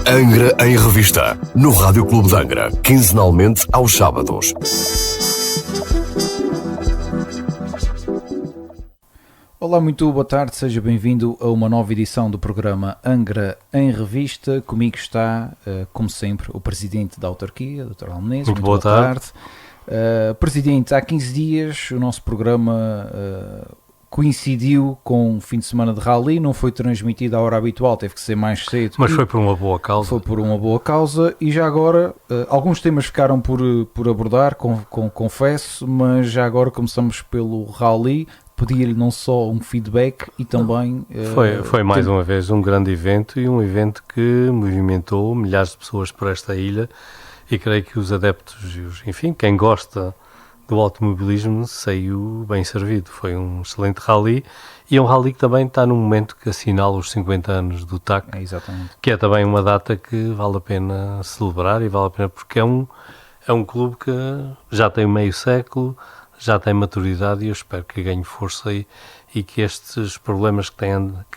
Angra em Revista, no Rádio Clube de Angra, quinzenalmente aos sábados. Olá, muito boa tarde, seja bem-vindo a uma nova edição do programa Angra em Revista. Comigo está, como sempre, o Presidente da Autarquia, Dr. Almenezes. Muito boa tarde. Presidente, há 15 dias o nosso programa coincidiu com o fim de semana de rally, não foi transmitido à hora habitual, teve que ser mais cedo. Mas foi por uma boa causa. Foi por uma boa causa e já agora alguns temas ficaram por abordar, confesso, mas já agora começamos pelo rally. Pedir-lhe não só um feedback e também... Foi mais uma vez um grande evento e um evento que movimentou milhares de pessoas por esta ilha e creio que os adeptos e enfim, quem gosta do automobilismo saiu bem servido. Foi um excelente rally e é um rally que também está num momento que assinala os 50 anos do TAC, que é também uma data que vale a pena celebrar e vale a pena porque é um clube que já tem meio século, já tem maturidade e eu espero que ganhe força e que estes problemas que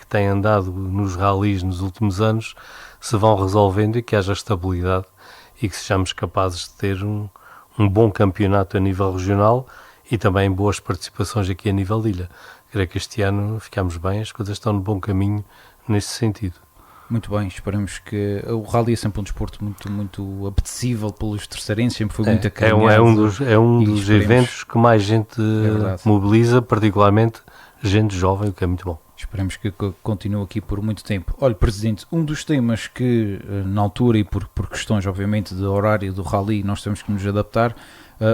têm andado nos rallies nos últimos anos se vão resolvendo e que haja estabilidade e que sejamos capazes de ter um bom campeonato a nível regional e também boas participações aqui a nível de ilha. Creio que este ano ficamos bem, as coisas estão no bom caminho nesse sentido. Muito bem, esperamos que... O rally é sempre um desporto muito apetecível pelos terceirenses, sempre foi muito acarinhado. É um dos eventos que mais gente mobiliza, particularmente gente jovem, o que é muito bom. Esperemos que continue aqui por muito tempo. Olha, Presidente, um dos temas que na altura e por questões obviamente de horário do rally nós temos que nos adaptar,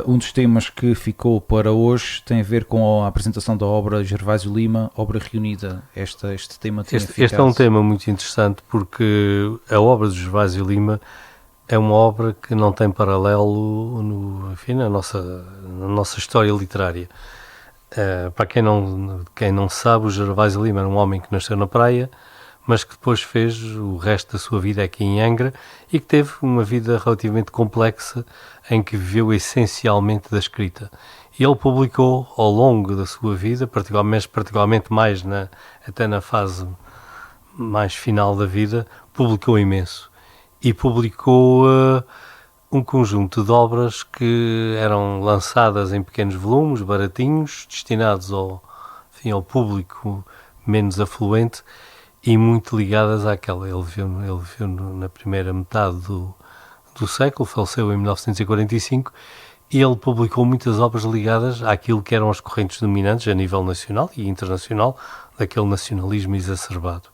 um dos temas que ficou para hoje tem a ver com a apresentação da obra Gervásio Lima, obra reunida. Este tema tinha ficado... Este é um tema muito interessante porque a obra de Gervásio Lima é uma obra que não tem paralelo na nossa história literária. Para quem não sabe, o Gervásio Lima era um homem que nasceu na praia, mas que depois fez o resto da sua vida aqui em Angra e que teve uma vida relativamente complexa em que viveu essencialmente da escrita. E ele publicou ao longo da sua vida, particularmente mais até na fase mais final da vida, publicou imenso. E publicou um conjunto de obras que eram lançadas em pequenos volumes, baratinhos, destinados ao público menos afluente e muito ligadas àquela. Ele viveu na primeira metade do século, faleceu em 1945, e ele publicou muitas obras ligadas àquilo que eram as correntes dominantes a nível nacional e internacional, daquele nacionalismo exacerbado.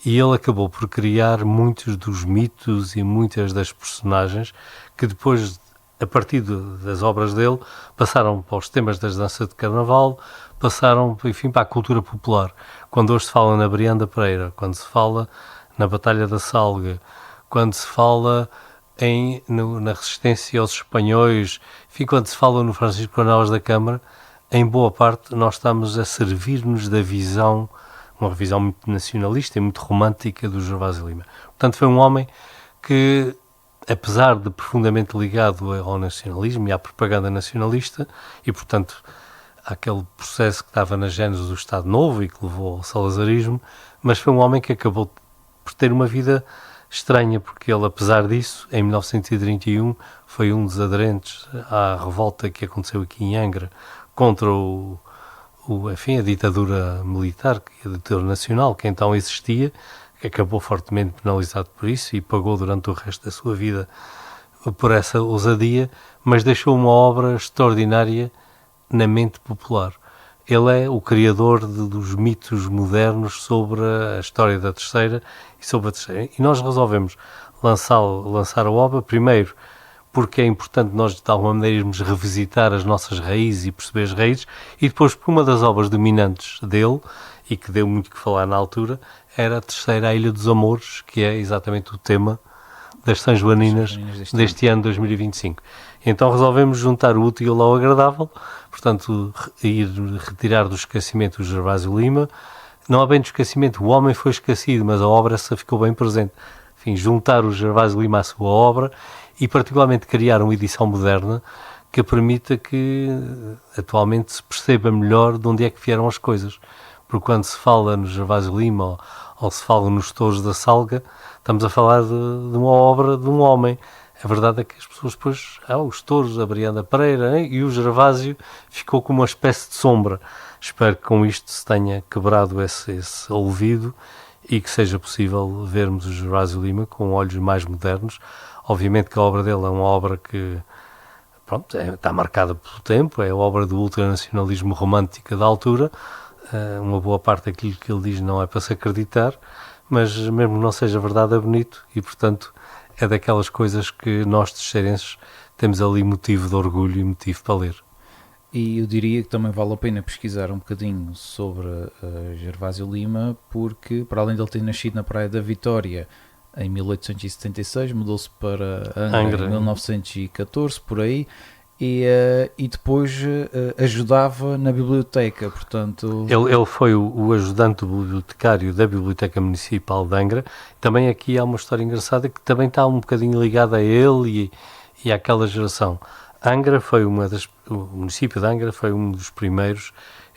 E ele acabou por criar muitos dos mitos e muitas das personagens que depois, a partir das obras dele, passaram para os temas das danças de carnaval, passaram, enfim, para a cultura popular. Quando hoje se fala na Brianda da Pereira, quando se fala na Batalha da Salga, quando se fala na resistência aos espanhóis, enfim, quando se fala no Francisco Canales da Câmara, em boa parte nós estamos a servir-nos da visão, uma visão muito nacionalista e muito romântica do Gervásio Lima. Portanto, foi um homem que, apesar de profundamente ligado ao nacionalismo e à propaganda nacionalista, e, portanto, àquele processo que estava na gênese do Estado Novo e que levou ao salazarismo, mas foi um homem que acabou por ter uma vida estranha, porque ele, apesar disso, em 1931, foi um dos aderentes à revolta que aconteceu aqui em Angra contra a ditadura militar, a ditadura nacional, que então existia, que acabou fortemente penalizado por isso e pagou durante o resto da sua vida por essa ousadia, mas deixou uma obra extraordinária na mente popular. Ele é o criador dos mitos modernos sobre a história da Terceira e sobre a Terceira. E nós resolvemos lançar a obra, primeiro, porque é importante nós, de alguma maneira, irmos revisitar as nossas raízes e perceber as raízes, e depois, por uma das obras dominantes dele, e que deu muito que falar na altura, era a Terceira, a Ilha dos Amores, que é exatamente o tema das São Joaninas deste ano 2025. Então resolvemos juntar o útil ao agradável, portanto, ir retirar do esquecimento o Gervásio Lima. Não há bem de esquecimento, o homem foi esquecido, mas a obra essa ficou bem presente. Enfim, juntar o Gervásio Lima à sua obra e particularmente criar uma edição moderna que permita que atualmente se perceba melhor de onde é que vieram as coisas. Porque quando se fala no Gervásio Lima ou se fala nos touros da Salga, estamos a falar de uma obra de um homem. A verdade é que as pessoas depois, os touros, a Brianda Pereira, hein? E o Gervásio ficou como uma espécie de sombra. Espero que com isto se tenha quebrado esse olvido e que seja possível vermos o Gervásio Lima com olhos mais modernos. Obviamente que a obra dele é uma obra que está marcada pelo tempo, é a obra do ultranacionalismo romântico da altura. Uma boa parte daquilo que ele diz não é para se acreditar, mas mesmo que não seja verdade é bonito e, portanto, é daquelas coisas que nós, terceirenses, temos ali motivo de orgulho e motivo para ler. E eu diria que também vale a pena pesquisar um bocadinho sobre Gervásio Lima, porque, para além de ele ter nascido na Praia da Vitória em 1876, mudou-se para Angra em 1914, por aí, e depois ajudava na biblioteca, portanto... Ele foi o ajudante do bibliotecário da Biblioteca Municipal de Angra. Também aqui há uma história engraçada que também está um bocadinho ligada a ele e àquela geração. Angra foi o município de Angra foi um dos primeiros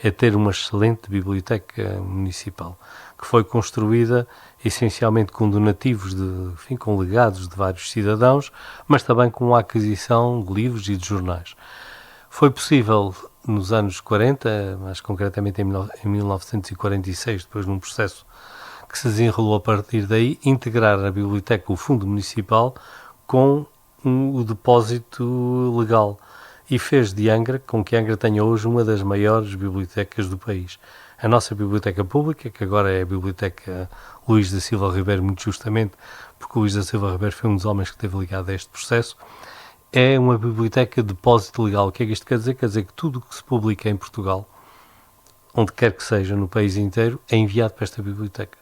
a ter uma excelente biblioteca municipal, que foi construída essencialmente com donativos, com legados de vários cidadãos, mas também com a aquisição de livros e de jornais. Foi possível, nos anos 40, mais concretamente em 1946, depois de um processo que se desenrolou a partir daí, integrar na biblioteca o fundo municipal com o depósito legal e fez de Angra com que Angra tenha hoje uma das maiores bibliotecas do país. A nossa biblioteca pública, que agora é a Biblioteca Luís da Silva Ribeiro, muito justamente porque o Luís da Silva Ribeiro foi um dos homens que esteve ligado a este processo, é uma biblioteca de depósito legal. O que é que isto quer dizer? Quer dizer que tudo o que se publica em Portugal, onde quer que seja, no país inteiro, é enviado para esta biblioteca.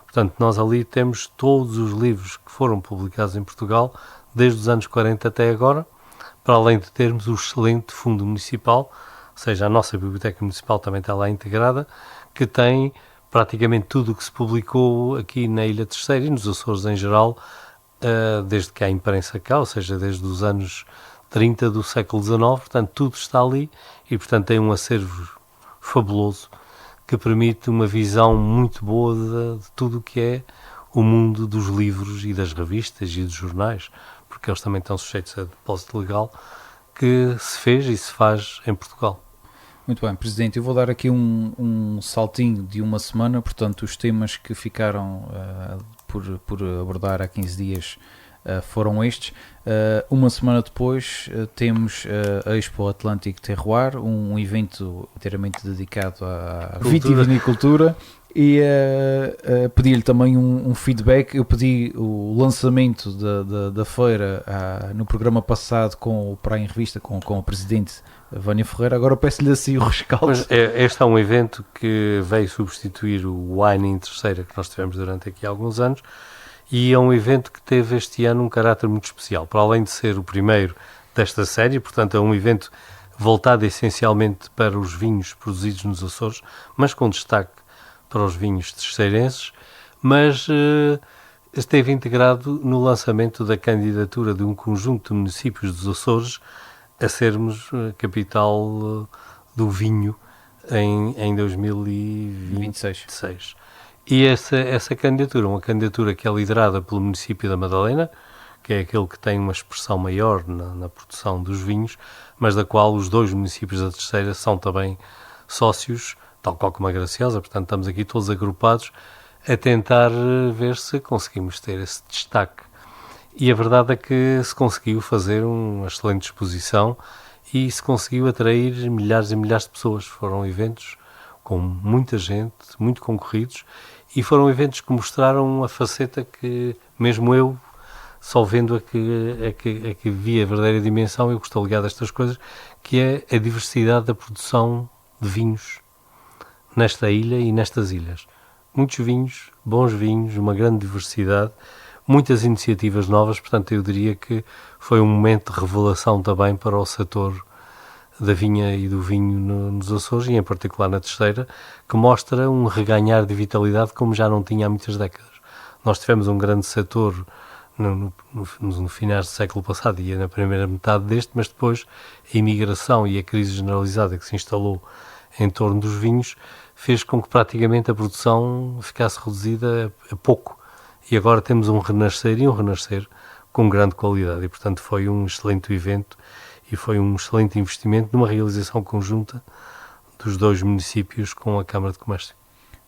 Portanto, nós ali temos todos os livros que foram publicados em Portugal, desde os anos 40 até agora, para além de termos o excelente fundo municipal, ou seja, a nossa biblioteca municipal também está lá integrada, que tem praticamente tudo o que se publicou aqui na Ilha Terceira e nos Açores em geral, desde que há imprensa cá, ou seja, desde os anos 30 do século XIX, portanto tudo está ali e portanto tem um acervo fabuloso que permite uma visão muito boa de tudo o que é o mundo dos livros e das revistas e dos jornais, porque eles também estão sujeitos a depósito legal, que se fez e se faz em Portugal. Muito bem, Presidente, eu vou dar aqui um saltinho de uma semana, portanto os temas que ficaram por abordar há 15 dias foram estes. Uma semana depois temos a Expo Atlântico Terroir, um evento inteiramente dedicado à vitivinicultura. E pedi-lhe também um feedback. Eu pedi o lançamento da feira no programa passado com o Praia em Revista, com o Presidente Vânia Ferreira. Agora peço-lhe assim o rescaldo. Este é um evento que veio substituir o Wine em Terceira, que nós tivemos durante aqui alguns anos, e é um evento que teve este ano um caráter muito especial, para além de ser o primeiro desta série. Portanto é um evento voltado essencialmente para os vinhos produzidos nos Açores, mas com destaque para os vinhos terceirenses, mas esteve integrado no lançamento da candidatura de um conjunto de municípios dos Açores a sermos capital do vinho em 2026. E essa candidatura, uma candidatura que é liderada pelo município da Madalena, que é aquele que tem uma expressão maior na produção dos vinhos, mas da qual os dois municípios da Terceira são também sócios, tal qual como a Graciosa. Portanto estamos aqui todos agrupados a tentar ver se conseguimos ter esse destaque. E a verdade é que se conseguiu fazer uma excelente exposição e se conseguiu atrair milhares e milhares de pessoas. Foram eventos com muita gente, muito concorridos, e foram eventos que mostraram a faceta que mesmo eu, só vendo é que vi a verdadeira dimensão. Eu estou ligado a estas coisas, que é a diversidade da produção de vinhos nesta ilha e nestas ilhas. Muitos vinhos, bons vinhos, uma grande diversidade, muitas iniciativas novas. Portanto eu diria que foi um momento de revelação também para o setor da vinha e do vinho nos Açores, e em particular na Terceira, que mostra um reganhar de vitalidade como já não tinha há muitas décadas. Nós tivemos um grande setor no final do século passado e na primeira metade deste, mas depois a imigração e a crise generalizada que se instalou em torno dos vinhos fez com que praticamente a produção ficasse reduzida a pouco. E agora temos um renascer com grande qualidade. E, portanto, foi um excelente evento e foi um excelente investimento numa realização conjunta dos dois municípios com a Câmara de Comércio.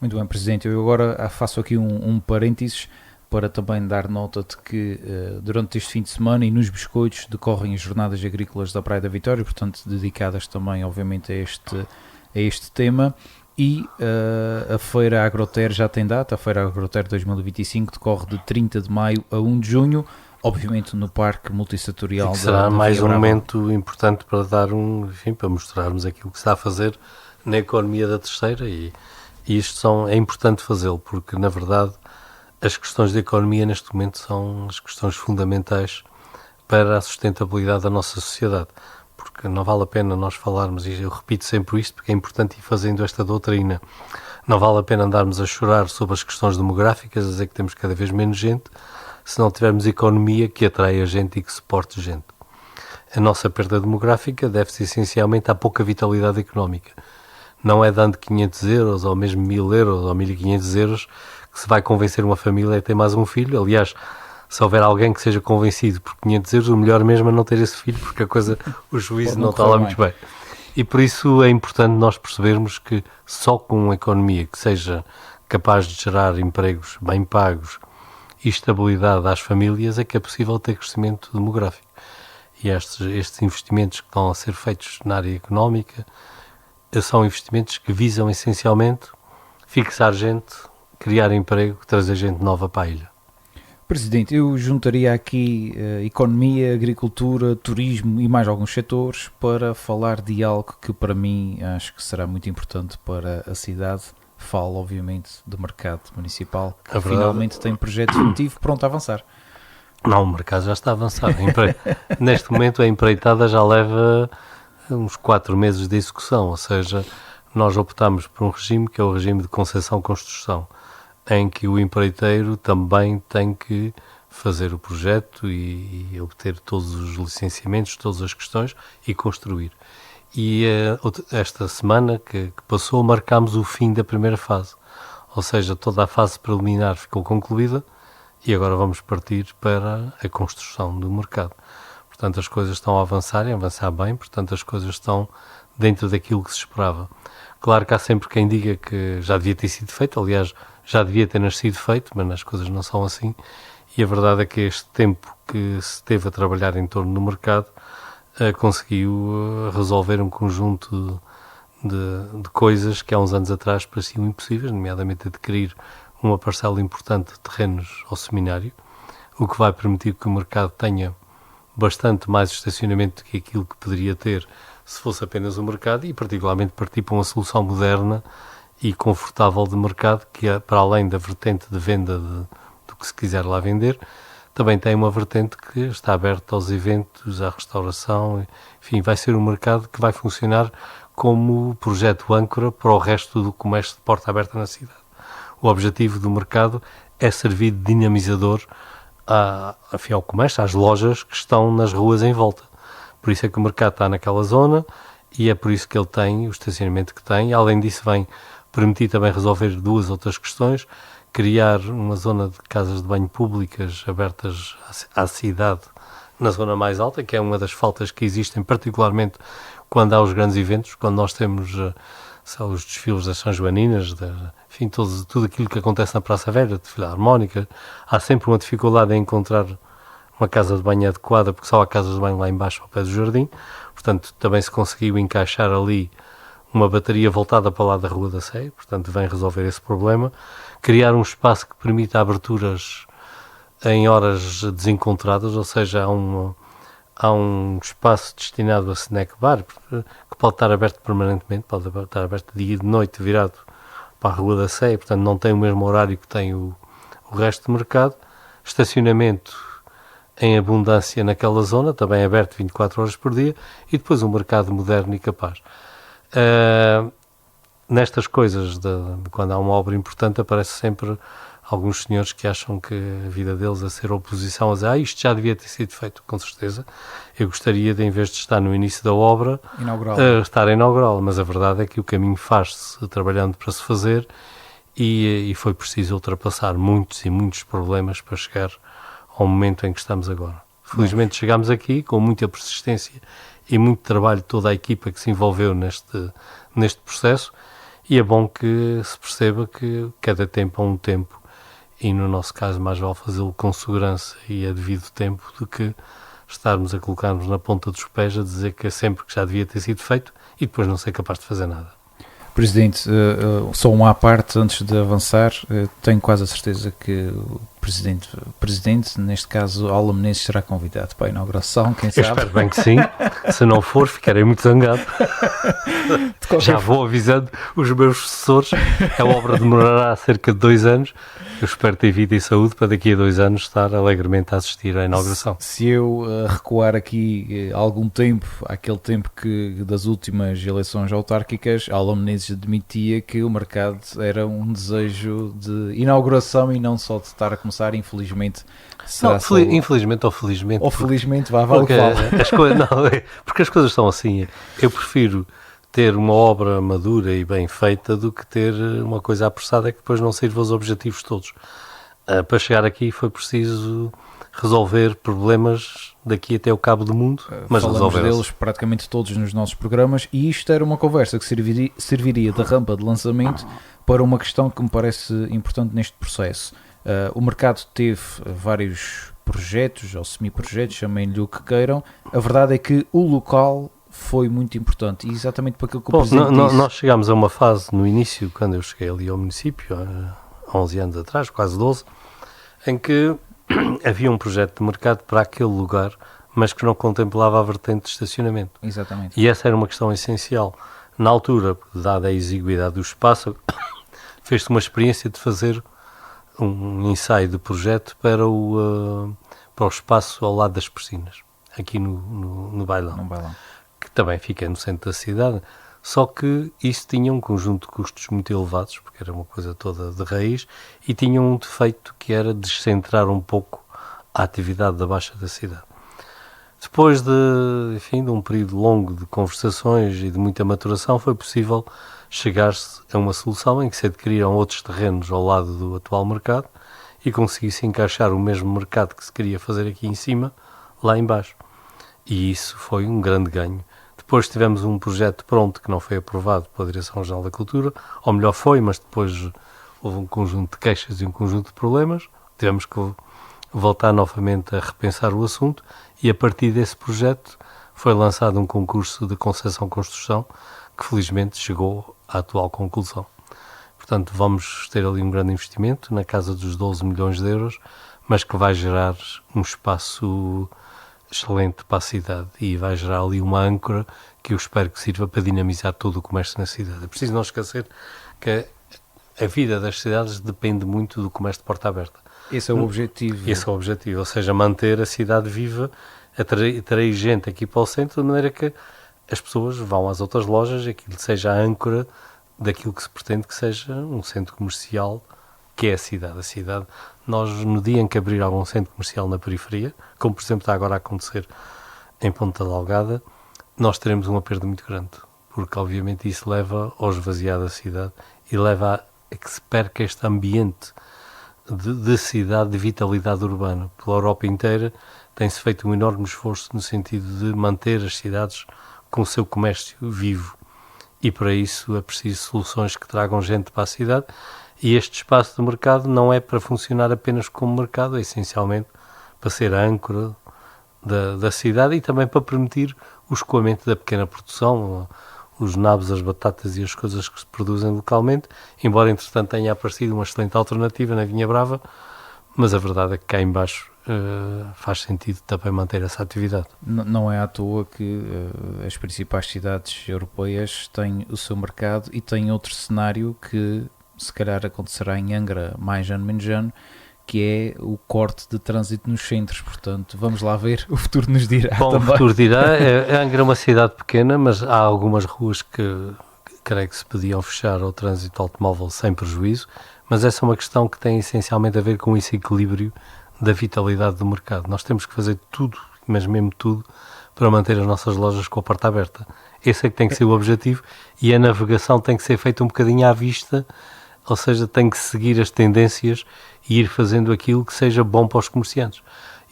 Muito bem, Presidente. Eu agora faço aqui um parênteses para também dar nota de que durante este fim de semana e nos Biscoitos decorrem as Jornadas Agrícolas da Praia da Vitória, portanto dedicadas também obviamente a este tema, e a Feira Agroter já tem data. A Feira Agroter 2025 decorre de 30 de maio a 1 de junho, obviamente no Parque Multissetorial da será mais um Brava. momento importante para dar para mostrarmos aquilo que se está a fazer na economia da terceira, e isto é importante fazê-lo, porque na verdade as questões de economia neste momento são as questões fundamentais para a sustentabilidade da nossa sociedade, porque não vale a pena nós falarmos, e eu repito sempre isto porque é importante ir fazendo esta doutrina, não vale a pena andarmos a chorar sobre as questões demográficas, a dizer que temos cada vez menos gente, se não tivermos economia que atraia gente e que suporte gente. A nossa perda demográfica deve-se essencialmente à pouca vitalidade económica. Não é dando 500 euros, ou mesmo 1000 euros, ou 1500 euros, que se vai convencer uma família a ter mais um filho. Aliás, se houver alguém que seja convencido por 500 euros, o melhor mesmo é não ter esse filho, porque o juízo não está lá muito bem. E por isso é importante nós percebermos que só com uma economia que seja capaz de gerar empregos bem pagos e estabilidade às famílias é que é possível ter crescimento demográfico. E estes investimentos que estão a ser feitos na área económica são investimentos que visam essencialmente fixar gente, criar emprego, trazer gente nova para a ilha. Presidente, eu juntaria aqui economia, agricultura, turismo e mais alguns setores para falar de algo que para mim acho que será muito importante para a cidade. Falo obviamente do mercado municipal, que finalmente tem projeto definitivo pronto a avançar. Não, o mercado já está avançado. Neste momento a empreitada já leva uns 4 meses de execução, ou seja, nós optámos por um regime que é o regime de concessão-construção, em que o empreiteiro também tem que fazer o projeto e obter todos os licenciamentos, todas as questões e construir. E esta semana que passou marcámos o fim da primeira fase, ou seja, toda a fase preliminar ficou concluída e agora vamos partir para a construção do mercado. Portanto, as coisas estão a avançar bem, portanto, as coisas estão dentro daquilo que se esperava. Claro que há sempre quem diga que já devia ter sido feito, aliás, já devia ter nascido feito, mas as coisas não são assim, e a verdade é que este tempo que se teve a trabalhar em torno do mercado conseguiu resolver um conjunto de coisas que há uns anos atrás pareciam impossíveis, nomeadamente adquirir uma parcela importante de terrenos ao seminário, o que vai permitir que o mercado tenha bastante mais estacionamento do que aquilo que poderia ter se fosse apenas o mercado, e particularmente partir para uma solução moderna e confortável de mercado, que é, para além da vertente de venda do que se quiser lá vender, também tem uma vertente que está aberta aos eventos, à restauração, enfim, vai ser um mercado que vai funcionar como projeto âncora para o resto do comércio de porta aberta na cidade. O objetivo do mercado é servir de dinamizador ao comércio, às lojas que estão nas ruas em volta. Por isso é que o mercado está naquela zona e é por isso que ele tem o estacionamento que tem. Além disso, vem permitir também resolver 2 outras questões: criar uma zona de casas de banho públicas abertas à cidade na zona mais alta, que é uma das faltas que existem, particularmente quando há os grandes eventos, quando nós temos os desfiles das São Joaninas, enfim, tudo aquilo que acontece na Praça Velha, de Filarmónica. Há sempre uma dificuldade em encontrar uma casa de banho adequada, porque só há casas de banho lá embaixo ao pé do jardim. Portanto, também se conseguiu encaixar ali uma bateria voltada para lá da Rua da Sé, portanto vem resolver esse problema. Criar um espaço que permita aberturas em horas desencontradas, ou seja, há um espaço destinado a snack bar, que pode estar aberto permanentemente, pode estar aberto de dia e de noite, virado para a Rua da Sé, portanto não tem o mesmo horário que tem o resto do mercado. Estacionamento em abundância naquela zona, também aberto 24 horas por dia, e depois um mercado moderno e capaz. Nestas coisas, de quando há uma obra importante, aparece sempre alguns senhores que acham que a vida deles a ser oposição, a dizer, isto já devia ter sido feito, com certeza. Eu gostaria de, em vez de estar no início da obra, estar a inaugurá-la, mas a verdade é que o caminho faz-se trabalhando para se fazer e foi preciso ultrapassar muitos e muitos problemas para chegar ao momento em que estamos agora. Felizmente chegámos aqui com muita persistência e muito trabalho de toda a equipa que se envolveu neste processo, e é bom que se perceba que cada tempo é um tempo, e no nosso caso mais vale fazê-lo com segurança e a devido tempo do que estarmos a colocar-nos na ponta dos pés a dizer que é sempre que já devia ter sido feito e depois não ser capaz de fazer nada. Presidente, só uma à parte antes de avançar, tenho quase a certeza que o Presidente, neste caso Aula Menezes, será convidado para a inauguração, quem sabe? Eu espero bem que sim, se não for ficarei muito zangado. Já vou avisando os meus sucessores, a obra demorará cerca de 2 anos, eu espero ter vida e saúde para daqui a 2 anos estar alegremente a assistir à inauguração. Se eu recuar aqui algum tempo, aquele tempo que das últimas eleições autárquicas, Aula Menezes admitia que o mercado era um desejo de inauguração e não só de estar a começar, infelizmente. Infelizmente ou felizmente. Ou felizmente, vale. Porque as coisas são assim. Eu prefiro ter uma obra madura e bem feita do que ter uma coisa apressada que depois não sirva aos objetivos todos. Para chegar aqui foi preciso resolver problemas daqui até o cabo do mundo, mas falamos deles praticamente todos nos nossos programas, e isto era uma conversa que serviria de rampa de lançamento para uma questão que me parece importante neste processo. O mercado teve vários projetos ou semi-projetos, chamem-lhe o que queiram. A verdade é que o local foi muito importante, e exatamente para aquilo que o Presidente disse. Nós chegámos a uma fase no início, quando eu cheguei ali ao município, há 11 anos atrás, quase 12, em que havia um projeto de mercado para aquele lugar, mas que não contemplava a vertente de estacionamento. Exatamente. E essa era uma questão essencial. Na altura, dada a exiguidade do espaço, fez-se uma experiência de fazer um ensaio de projeto para o espaço ao lado das piscinas, aqui no Bailão. Que também fica no centro da cidade, só que isso tinha um conjunto de custos muito elevados, porque era uma coisa toda de raiz, e tinha um defeito que era descentrar um pouco a atividade da Baixa da cidade. Depois de um período longo de conversações e de muita maturação, foi possível chegar-se a uma solução em que se adquiriram outros terrenos ao lado do atual mercado e conseguisse encaixar o mesmo mercado que se queria fazer aqui em cima, lá em baixo. E isso foi um grande ganho. Depois tivemos um projeto pronto que não foi aprovado pela Direção-Geral da Cultura, ou melhor foi, mas depois houve um conjunto de queixas e um conjunto de problemas. Tivemos que voltar novamente a repensar o assunto, e a partir desse projeto foi lançado um concurso de concessão-construção que felizmente chegou à atual conclusão. Portanto, vamos ter ali um grande investimento, na casa dos 12 milhões de euros, mas que vai gerar um espaço excelente para a cidade e vai gerar ali uma âncora que eu espero que sirva para dinamizar todo o comércio na cidade. É preciso não esquecer que a vida das cidades depende muito do comércio de porta aberta. Esse é o objetivo. Esse é o objetivo, ou seja, manter a cidade viva, atrair gente aqui para o centro, de maneira que as pessoas vão às outras lojas e aquilo seja a âncora daquilo que se pretende que seja um centro comercial, que é a cidade. A cidade, nós no dia em que abrir algum centro comercial na periferia, como por exemplo está agora a acontecer em Ponta Delgada, nós teremos um aperto muito grande, porque obviamente isso leva ao esvaziar da cidade e leva a que se perca este ambiente de cidade, de vitalidade urbana. Pela Europa inteira tem-se feito um enorme esforço no sentido de manter as cidades com o seu comércio vivo, e para isso é preciso soluções que tragam gente para a cidade, e este espaço de mercado não é para funcionar apenas como mercado, é essencialmente para ser a âncora da cidade e também para permitir o escoamento da pequena produção, os nabos, as batatas e as coisas que se produzem localmente, embora entretanto tenha aparecido uma excelente alternativa na Vinha Brava, mas a verdade é que cá em baixo faz sentido também manter essa atividade. Não é à toa que as principais cidades europeias têm o seu mercado e têm outro cenário que se calhar acontecerá em Angra mais ano menos ano, que é o corte de trânsito nos centros. Portanto, vamos lá ver, o futuro nos dirá. Bom, também. O futuro dirá. Angra é uma cidade pequena, mas há algumas ruas que creio que se podiam fechar ao trânsito automóvel sem prejuízo, mas essa é uma questão que tem essencialmente a ver com esse equilíbrio da vitalidade do mercado. Nós temos que fazer tudo, mas mesmo tudo, para manter as nossas lojas com a porta aberta. Esse é que tem que ser o objetivo, e a navegação tem que ser feita um bocadinho à vista, ou seja, tem que seguir as tendências e ir fazendo aquilo que seja bom para os comerciantes.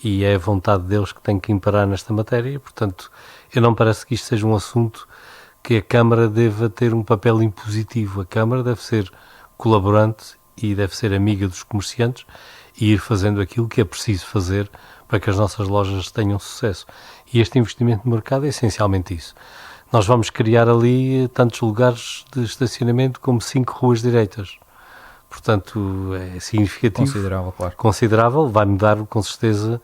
E é a vontade deles que tem que imparar nesta matéria, portanto, eu não me parece que isto seja um assunto que a Câmara deva ter um papel impositivo. A Câmara deve ser colaborante e deve ser amiga dos comerciantes e ir fazendo aquilo que é preciso fazer para que as nossas lojas tenham sucesso. E este investimento no mercado é essencialmente isso. Nós vamos criar ali tantos lugares de estacionamento como 5 ruas direitas. Portanto, é significativo. Considerável, claro. Considerável, vai mudar com certeza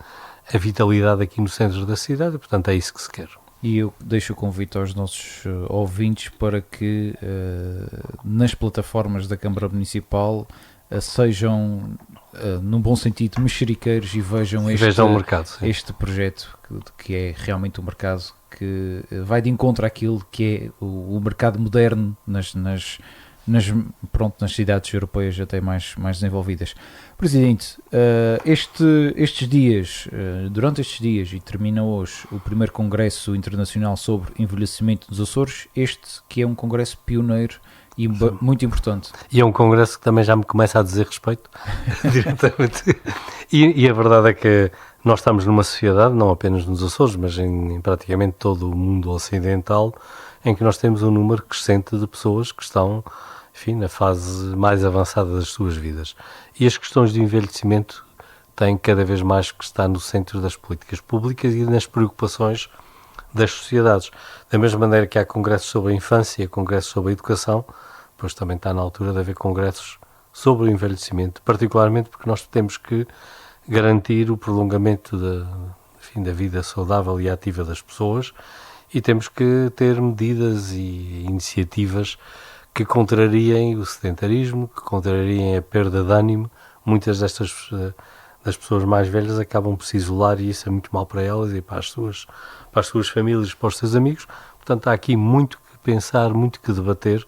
a vitalidade aqui no centro da cidade, e, portanto, é isso que se quer. E eu deixo o convite aos nossos ouvintes para que nas plataformas da Câmara Municipal sejam, num bom sentido, mexeriqueiros e vejam o mercado, este projeto que é realmente um mercado que vai de encontro àquilo que é o mercado moderno nas cidades europeias até mais desenvolvidas. Presidente, durante estes dias, e termina hoje o primeiro Congresso Internacional sobre Envelhecimento dos Açores, este que é um congresso pioneiro e muito importante. E é um congresso que também já me começa a dizer respeito, diretamente. E a verdade é que nós estamos numa sociedade, não apenas nos Açores, mas em praticamente todo o mundo ocidental, em que nós temos um número crescente de pessoas que estão, enfim, na fase mais avançada das suas vidas. E as questões de envelhecimento têm cada vez mais que estar no centro das políticas públicas e nas preocupações das sociedades. Da mesma maneira que há congressos sobre a infância, congressos sobre a educação, pois também está na altura de haver congressos sobre o envelhecimento, particularmente porque nós temos que garantir o prolongamento da vida saudável e ativa das pessoas, e temos que ter medidas e iniciativas que contrariem o sedentarismo, que contrariem a perda de ânimo. Muitas das pessoas mais velhas acabam por se isolar, e isso é muito mau para elas e para as suas famílias, para os seus amigos. Portanto, há aqui muito que pensar, muito que debater,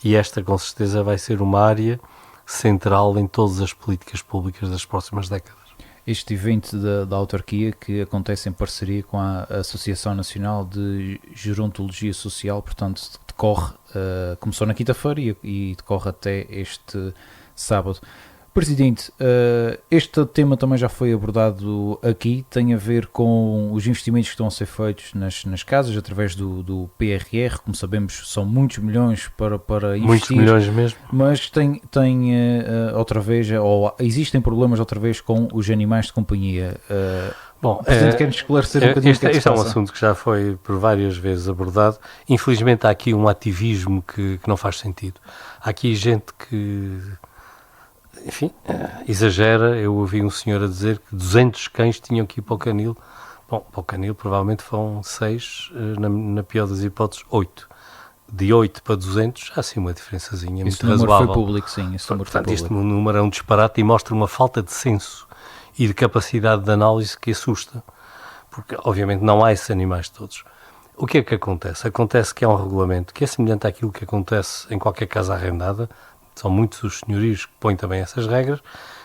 e esta com certeza vai ser uma área central em todas as políticas públicas das próximas décadas. Este evento da autarquia, que acontece em parceria com a Associação Nacional de Gerontologia Social, portanto, decorre, começou na quinta-feira e decorre até este sábado. Presidente, este tema também já foi abordado aqui, tem a ver com os investimentos que estão a ser feitos nas casas, através do PRR, como sabemos são muitos milhões para investir. Muitos milhões mesmo. Mas tem outra vez, ou existem problemas outra vez com os animais de companhia. Bom, o Presidente quer-nos esclarecer um bocadinho o que é que se Este é um passa. assunto que já foi por várias vezes abordado. Infelizmente há aqui um ativismo que não faz sentido. Há aqui gente que, enfim, exagera. Eu ouvi um senhor a dizer que 200 cães tinham que ir para o canil. Bom, para o canil provavelmente foram 6, na pior das hipóteses 8. De 8 para 200, há sim uma diferençazinha muito razoável. Esse número foi público, sim. Portanto, este número é um disparate e mostra uma falta de senso e de capacidade de análise que assusta, porque obviamente não há esses animais todos. O que é que acontece? Acontece que há um regulamento que é semelhante àquilo que acontece em qualquer casa arrendada, são muitos os senhorios que põem também essas regras,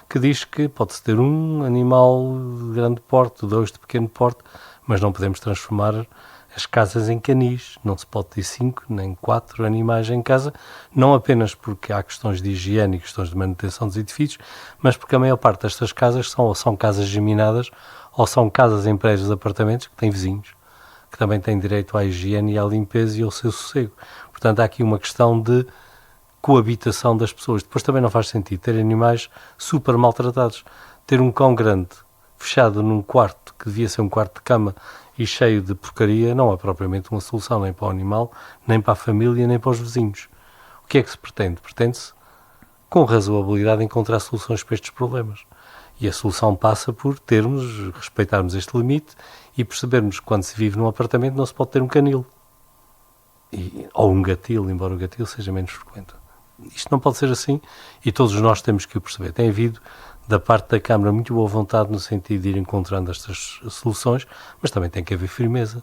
que diz que pode-se ter um animal de grande porte, 2 de pequeno porte, mas não podemos transformar as casas em canis, não se pode ter 5 nem 4 animais em casa, não apenas porque há questões de higiene e questões de manutenção dos edifícios, mas porque a maior parte destas casas são casas geminadas ou são casas em prédios de apartamentos que têm vizinhos, que também têm direito à higiene e à limpeza e ao seu sossego. Portanto, há aqui uma questão de coabitação das pessoas. Depois também não faz sentido ter animais super maltratados. Ter um cão grande fechado num quarto, que devia ser um quarto de cama, e cheio de porcaria, não é propriamente uma solução nem para o animal, nem para a família, nem para os vizinhos. O que é que se pretende? Pretende-se, com razoabilidade, encontrar soluções para estes problemas. E a solução passa por respeitarmos este limite e percebermos que quando se vive num apartamento não se pode ter um canil. Ou um gatil, embora o gatil seja menos frequente. Isto não pode ser assim e todos nós temos que o perceber. Tem havido, da parte da Câmara, muito boa vontade no sentido de ir encontrando estas soluções, mas também tem que haver firmeza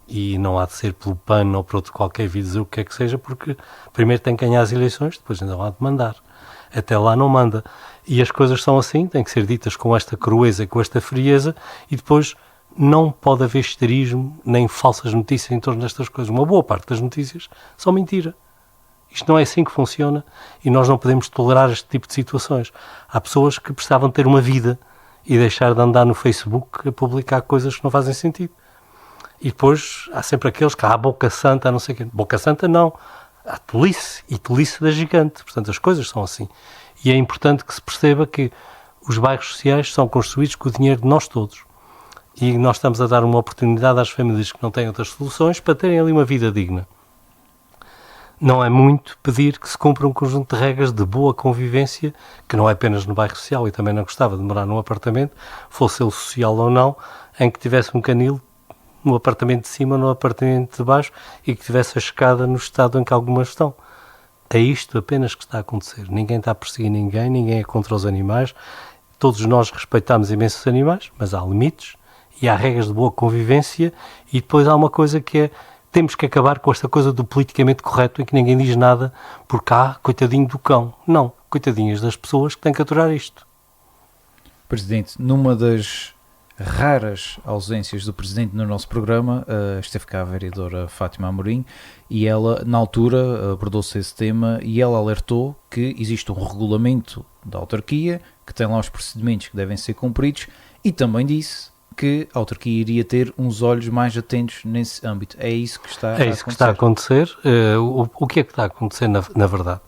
e não há de ser pelo PAN ou por outro qualquer vir dizer o que é que seja, porque primeiro tem que ganhar as eleições, depois ainda há de mandar. até lá não manda. E as coisas são assim, têm que ser ditas com esta crueza e com esta frieza, e depois não pode haver histerismo nem falsas notícias em torno destas coisas. Uma boa parte das notícias são mentira. Isto não é assim que funciona e nós não podemos tolerar este tipo de situações. Há pessoas que precisavam ter uma vida e deixar de andar no Facebook a publicar coisas que não fazem sentido. E depois há sempre aqueles que há boca santa, não sei o quê. Boca santa não. Há tolice e tolice da gigante. Portanto, as coisas são assim. E é importante que se perceba que os bairros sociais são construídos com o dinheiro de nós todos. E nós estamos a dar uma oportunidade às famílias que não têm outras soluções para terem ali uma vida digna. Não é muito pedir que se cumpra um conjunto de regras de boa convivência, que não é apenas no bairro social, e também não gostava de morar num apartamento, fosse ele social ou não, em que tivesse um canil no apartamento de cima ou no apartamento de baixo e que tivesse a escada no estado em que algumas estão. É isto apenas que está a acontecer. Ninguém está a perseguir ninguém, ninguém é contra os animais. Todos nós respeitamos imenso os animais, mas há limites e há regras de boa convivência, e depois há uma coisa que é: temos que acabar com esta coisa do politicamente correto em que ninguém diz nada porque coitadinho do cão. Não, coitadinhas das pessoas que têm que aturar isto. Presidente, numa das raras ausências do Presidente no nosso programa, esteve cá a vereadora Fátima Amorim, e ela, na altura, abordou-se esse tema e ela alertou que existe um regulamento da autarquia, que tem lá os procedimentos que devem ser cumpridos, e também disse que a autarquia iria ter uns olhos mais atentos nesse âmbito. É isso que está a acontecer? É isso que está a acontecer. O que é que está a acontecer na verdade?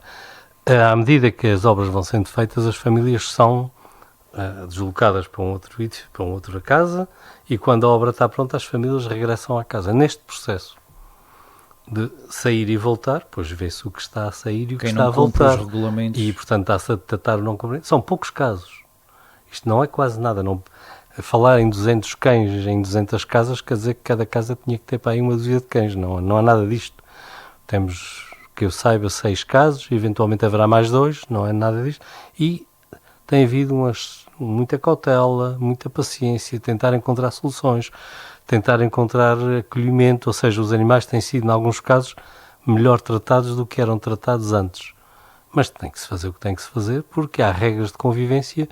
À medida que as obras vão sendo feitas, as famílias são deslocadas para um outro edifício, para uma outra casa, e quando a obra está pronta, as famílias regressam à casa. Neste processo de sair e voltar, pois vê-se o que está a sair e o que está a voltar. Os regulamentos. E, portanto, está-se a tratar o não cumprimento. São poucos casos. Isto não é quase nada. Não, falar em 200 cães em 200 casas quer dizer que cada casa tinha que ter para aí uma dúzia de cães. Não há nada disto. Temos, que eu saiba, 6 casos, eventualmente haverá mais 2, não é nada disto. E tem havido muita cautela, muita paciência, tentar encontrar soluções, tentar encontrar acolhimento, ou seja, os animais têm sido, em alguns casos, melhor tratados do que eram tratados antes. Mas tem que se fazer o que tem que se fazer, porque há regras de convivência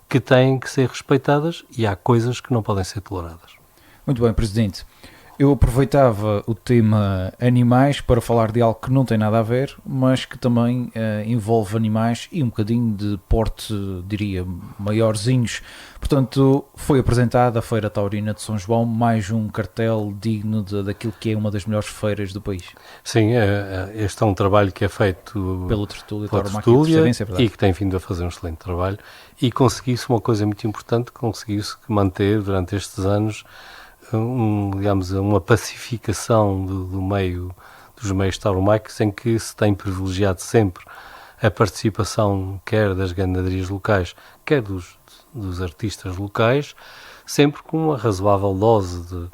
que têm que ser respeitadas e há coisas que não podem ser toleradas. Muito bem, Presidente. Eu aproveitava o tema animais para falar de algo que não tem nada a ver, mas que também envolve animais e um bocadinho de porte, diria, maiorzinhos. Portanto, foi apresentada a Feira Taurina de São João, mais um cartel digno daquilo que é uma das melhores feiras do país. Sim, este é um trabalho que é feito pela Tertúlia, e que tem vindo a fazer um excelente trabalho, e conseguiu-se uma coisa muito importante, conseguiu-se manter durante estes anos digamos, uma pacificação do meio, dos meios tauromaquis, em que se tem privilegiado sempre a participação quer das ganadeirias locais, quer dos artistas locais, sempre com uma razoável dose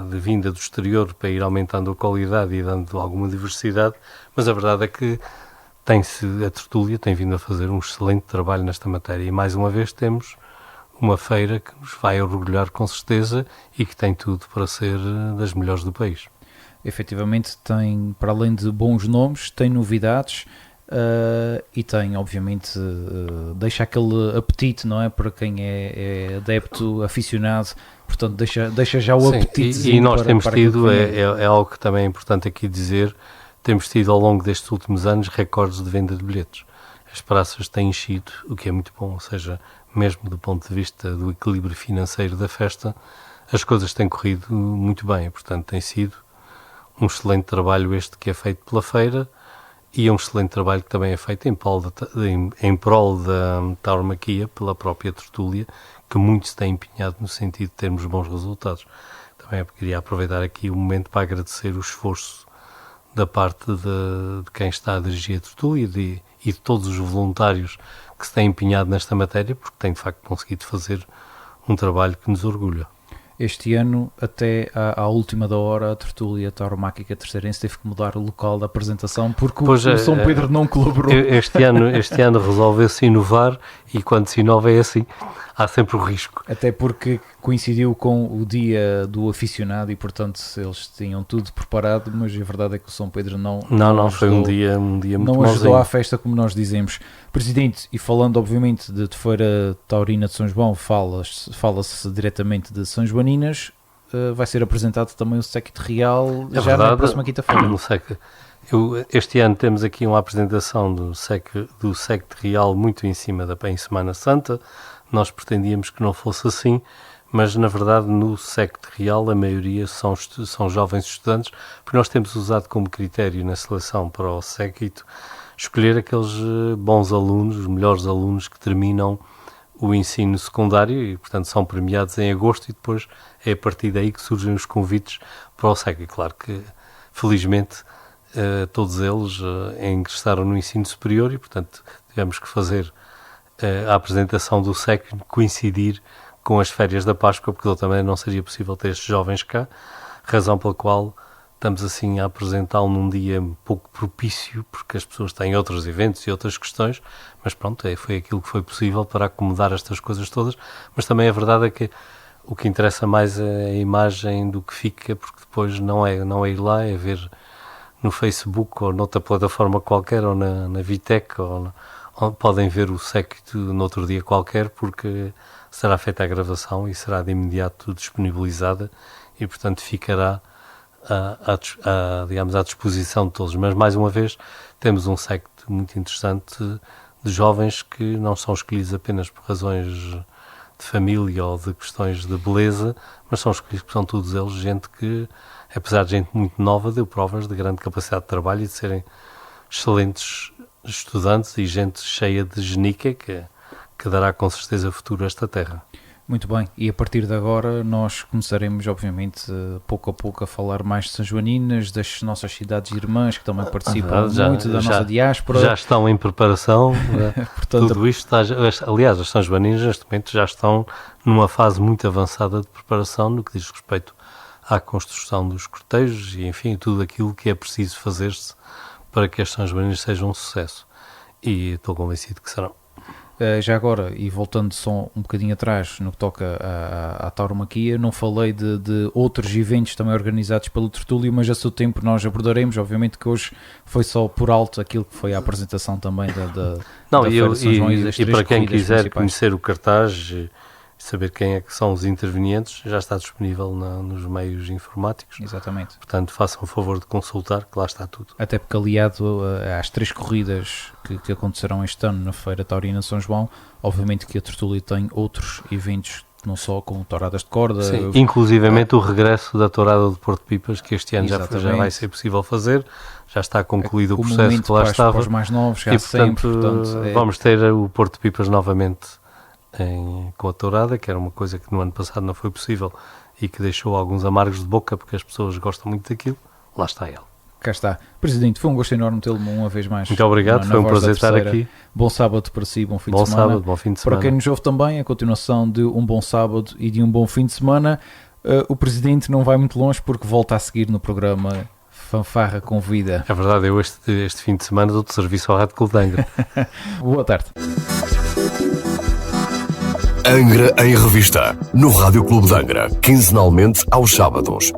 de vinda do exterior para ir aumentando a qualidade e dando alguma diversidade, mas a verdade é que a Tertúlia tem vindo a fazer um excelente trabalho nesta matéria, e mais uma vez temos uma feira que nos vai orgulhar com certeza e que tem tudo para ser das melhores do país. Efetivamente tem, para além de bons nomes, tem novidades e tem, obviamente, deixa aquele apetite, não é? Para quem é adepto, aficionado, portanto deixa já o apetite. E nós temos tido, é algo que também é importante aqui dizer, temos tido ao longo destes últimos anos recordes de venda de bilhetes. As praças têm enchido, o que é muito bom, ou seja, mesmo do ponto de vista do equilíbrio financeiro da festa, as coisas têm corrido muito bem. Portanto, tem sido um excelente trabalho este que é feito pela feira, e é um excelente trabalho que também é feito em prol da tauromaquia pela própria Tertúlia, que muito se tem empenhado no sentido de termos bons resultados. Também queria aproveitar aqui o momento para agradecer o esforço da parte de quem está a dirigir a Tertúlia e de todos os voluntários que se têm empenhado nesta matéria, porque têm de facto conseguido fazer um trabalho que nos orgulha. Este ano, até à última da hora, a tertúlia tauromáquica terceirense teve que mudar o local da apresentação porque o São Pedro não colaborou. Este ano resolveu-se inovar e quando se inova é assim, há sempre o risco. Até porque coincidiu com o dia do aficionado e, portanto, eles tinham tudo preparado, mas a verdade é que o São Pedro não foi um dia muito não ajudou à festa, como nós dizemos. Presidente, e falando obviamente de Feira Taurina de São João, fala-se diretamente de São Joaninas, vai ser apresentado também o séquito real já na próxima quinta-feira. Este ano temos aqui uma apresentação do séquito real muito em cima em Semana Santa. Nós pretendíamos que não fosse assim, mas na verdade no séquito real a maioria são jovens estudantes, porque nós temos usado como critério na seleção para o séquito escolher aqueles bons alunos, os melhores alunos que terminam o ensino secundário e, portanto, são premiados em agosto e depois é a partir daí que surgem os convites para o séquito. Claro que, felizmente, todos eles ingressaram no ensino superior e, portanto, tivemos que fazer a apresentação do séquito coincidir com as férias da Páscoa, porque também não seria possível ter estes jovens cá, razão pela qual estamos assim a apresentá-lo num dia um pouco propício, porque as pessoas têm outros eventos e outras questões, mas pronto, foi aquilo que foi possível para acomodar estas coisas todas, mas também a verdade é que o que interessa mais é a imagem do que fica, porque depois não é ir lá, é ver no Facebook ou noutra plataforma qualquer, ou na Vitec, ou podem ver o séquito noutro dia qualquer, porque será feita a gravação e será de imediato disponibilizada e, portanto, ficará digamos, à disposição de todos. Mas, mais uma vez, temos um séquito muito interessante de jovens que não são escolhidos apenas por razões de família ou de questões de beleza, mas são escolhidos porque são todos eles gente que, apesar de gente muito nova, deu provas de grande capacidade de trabalho e de serem excelentes estudantes e gente cheia de genica que dará com certeza futuro a esta terra. Muito bem, e a partir de agora nós começaremos, obviamente, pouco a pouco a falar mais de São Joaninas, das nossas cidades irmãs que também participam muito da nossa diáspora. Já estão em preparação, portanto, tudo isto aliás, as São Joaninas neste momento já estão numa fase muito avançada de preparação no que diz respeito à construção dos cortejos e, enfim, tudo aquilo que é preciso fazer-se para que as São Joaninas sejam um sucesso. E estou convencido que serão. Já agora, e voltando só um bocadinho atrás no que toca à tauromaquia, não falei de outros eventos também organizados pelo Tertúlio, mas a seu tempo nós abordaremos. Obviamente que hoje foi só por alto aquilo que foi a apresentação também da Feira de São João e para quem quiser conhecer o cartaz e saber quem é que são os intervenientes, já está disponível nos meios informáticos. Exatamente. Portanto, façam o favor de consultar, que lá está tudo. Até porque aliado às 3 corridas que acontecerão este ano na Feira Taurina São João, obviamente que a Tertúlia tem outros eventos, não só com touradas de corda. Sim, inclusivamente o regresso da tourada de Porto Pipas, que este ano já vai ser possível fazer, já está concluído o processo que lá estava. Para os mais novos, já e, portanto, vamos ter o Porto Pipas novamente com a tourada, que era uma coisa que no ano passado não foi possível e que deixou alguns amargos de boca, porque as pessoas gostam muito daquilo. Lá está ele. Cá está. Presidente, foi um gosto enorme tê-lo uma vez mais. Muito obrigado, foi um prazer estar aqui. Bom sábado para si, bom fim de semana. Bom sábado, bom fim de semana. Para quem nos ouve também, a continuação de um bom sábado e de um bom fim de semana. O Presidente não vai muito longe porque volta a seguir no programa Fanfarra Convida. É verdade, eu este fim de semana dou de serviço ao Rádio Clube de Angra. Boa tarde. Angra em Revista, no Rádio Clube de Angra, quinzenalmente aos sábados.